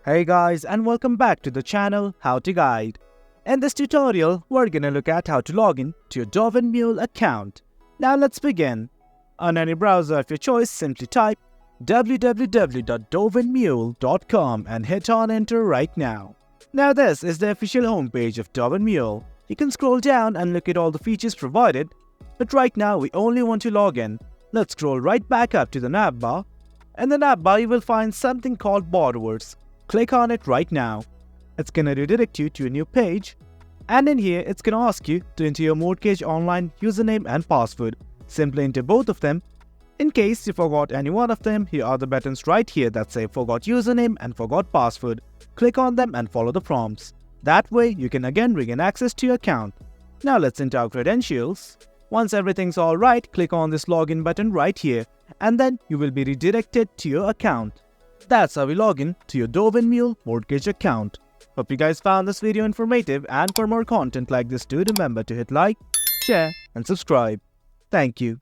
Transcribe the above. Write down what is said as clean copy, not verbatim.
Hey guys, and welcome back to the channel How to Guide. In this tutorial, we're gonna look at how to log in to your Dovenmuehle account. Now let's begin. On any browser of your choice, simply type www.dovenmuehle.com and hit on enter right now. Now this is the official homepage of Dovenmuehle. You can scroll down and look at all the features provided, but right now we only want to log in. Let's scroll right back up to the navbar. In the navbar, you will find something called borrowers. Click on it right now. It's gonna redirect you to a new page, and in here it's gonna ask you to enter your mortgage online username and password. Simply enter both of them. In case you forgot any one of them, here are the buttons right here that say forgot username and forgot password. Click on them and follow the prompts. That way you can again regain access to your account. Now let's enter our credentials. Once everything's alright, click on this login button right here, and then you will be redirected to your account. That's how we log in to your Dovenmuehle mortgage account. Hope you guys found this video informative, and for more content like this, do remember to hit like, share and subscribe. Thank you.